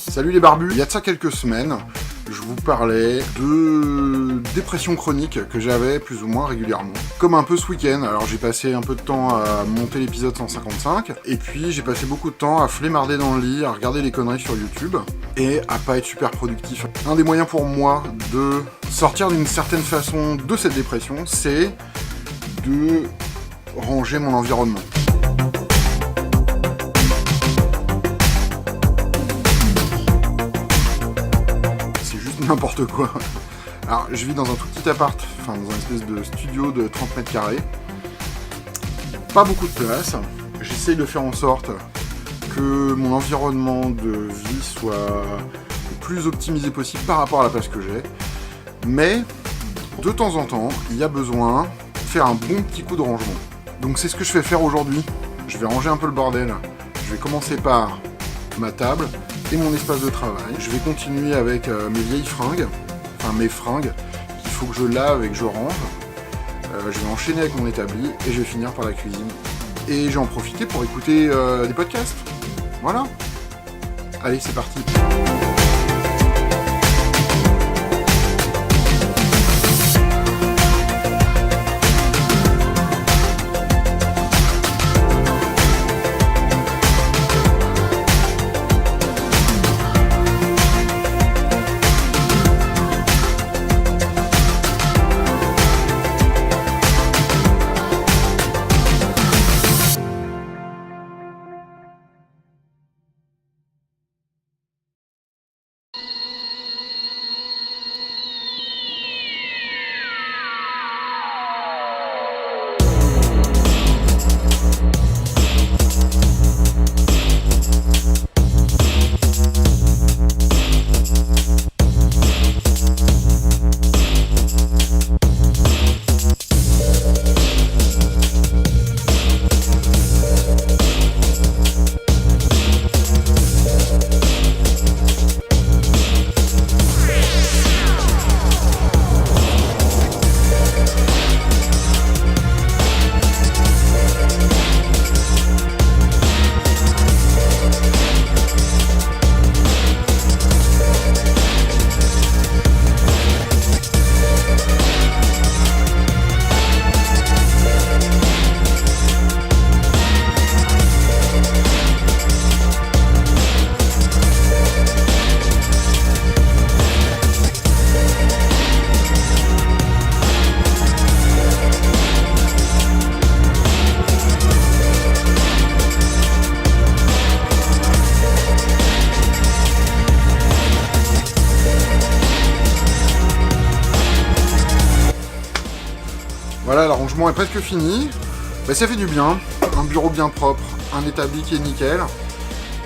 Salut les barbus. Il y a de ça quelques semaines, je vous parlais de dépression chronique que j'avais plus ou moins régulièrement. Comme un peu ce week-end, alors j'ai passé un peu de temps à monter l'épisode 155, et puis j'ai passé beaucoup de temps à flemmarder dans le lit, à regarder les conneries sur YouTube, et à pas être super productif. Un des moyens pour moi de sortir d'une certaine façon de cette dépression, c'est de ranger mon environnement. N'importe quoi. Alors, je vis dans un tout petit appart, enfin dans un espèce de studio de 30 mètres carrés. Pas beaucoup de place. J'essaye de faire en sorte que mon environnement de vie soit le plus optimisé possible par rapport à la place que j'ai. Mais, de temps en temps, il y a besoin de faire un bon petit coup de rangement. Donc c'est ce que je vais faire aujourd'hui. Je vais ranger un peu le bordel. Je vais commencer par ma table et mon espace de travail. Je vais continuer avec mes vieilles fringues, enfin mes fringues, qu'il faut que je lave et que je range. Je vais enchaîner avec mon établi et je vais finir par la cuisine. Et je vais en profiter pour écouter des podcasts. Voilà. Allez, c'est parti. Voilà, l'arrangement est presque fini. Bah, ça fait du bien. Un bureau bien propre, un établi qui est nickel.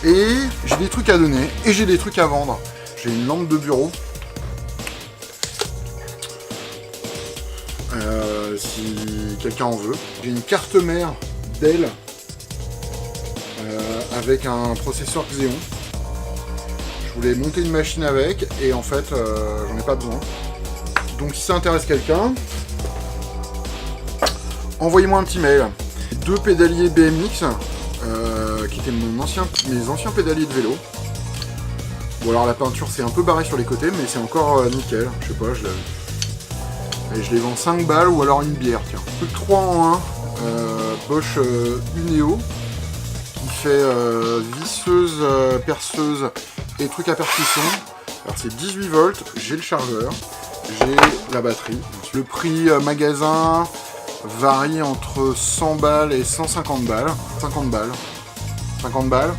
Et j'ai des trucs à donner et j'ai des trucs à vendre. J'ai une lampe de bureau. Si quelqu'un en veut. J'ai une carte mère Dell avec un processeur Xeon. Je voulais monter une machine avec et en fait j'en ai pas besoin. Donc si ça intéresse quelqu'un, envoyez-moi un petit mail. 2 pédaliers BMX, qui étaient mes anciens pédaliers de vélo. Bon alors la peinture c'est un peu barré sur les côtés, mais c'est encore nickel. Je sais pas, je les vends 5 balles ou alors une bière, tiens. Truc 3 en 1, Bosch Uneo, qui fait visseuse, perceuse et truc à percussion. Alors c'est 18 volts, j'ai le chargeur, j'ai la batterie. Le prix magasin varie entre 100 balles et 150 balles. 50 balles.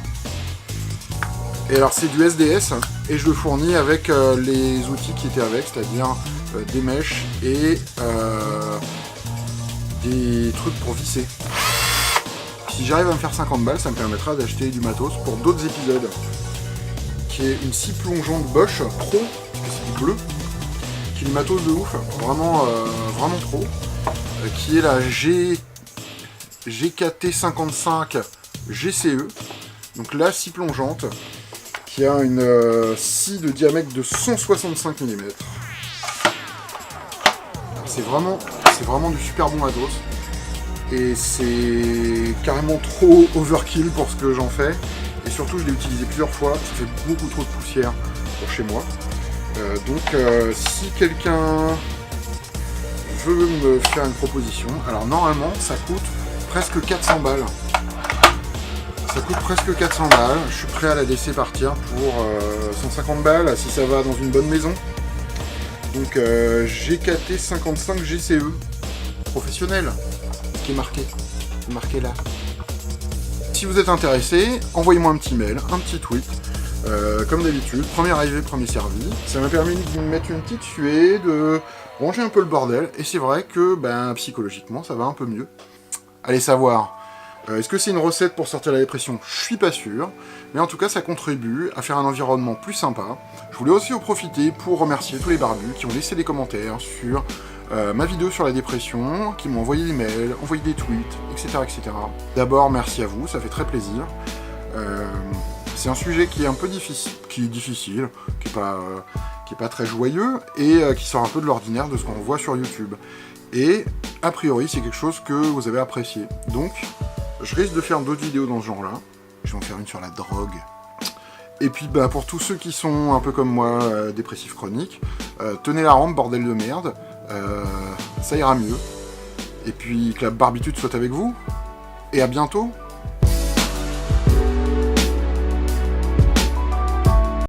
Et alors c'est du SDS et je le fournis avec les outils qui étaient avec, c'est-à-dire des mèches et des trucs pour visser. Si j'arrive à me faire 50 balles, ça me permettra d'acheter du matos pour d'autres épisodes. Qui est une scie plongeante Bosch Pro, parce que c'est du bleu, qui est du matos de ouf, vraiment pro. Qui est la GKT55 GCE, donc la scie plongeante, qui a une scie de diamètre de 165 mm. C'est vraiment du super bon matos, et c'est carrément trop overkill pour ce que j'en fais, et surtout je l'ai utilisé plusieurs fois, ça fait beaucoup trop de poussière pour chez moi. Donc si quelqu'un veut me faire une proposition, alors normalement ça coûte presque 400 balles. Ça coûte presque 400 balles, je suis prêt à la laisser partir pour 150 balles si ça va dans une bonne maison. Donc GKT 55 GCE, professionnel, qui est marqué là. Si vous êtes intéressé, envoyez-moi un petit mail, un petit tweet, comme d'habitude, premier arrivé, premier servi. Ça m'a permis de me mettre une petite suée, de ranger un peu le bordel, et c'est vrai que psychologiquement ça va un peu mieux. Allez savoir. Est-ce que c'est une recette pour sortir de la dépression? Je suis pas sûr, mais en tout cas ça contribue à faire un environnement plus sympa. Je voulais aussi en profiter pour remercier tous les barbus qui ont laissé des commentaires sur ma vidéo sur la dépression, qui m'ont envoyé des mails, envoyé des tweets, etc. etc. D'abord merci à vous, ça fait très plaisir. C'est un sujet qui est un peu difficile, qui est pas très joyeux, et qui sort un peu de l'ordinaire de ce qu'on voit sur YouTube. Et a priori c'est quelque chose que vous avez apprécié. Donc je risque de faire d'autres vidéos dans ce genre-là. Je vais en faire une sur la drogue. Et puis pour tous ceux qui sont un peu comme moi, dépressifs chroniques, tenez la rampe, bordel de merde. Ça ira mieux. Et puis que la barbitude soit avec vous. Et à bientôt.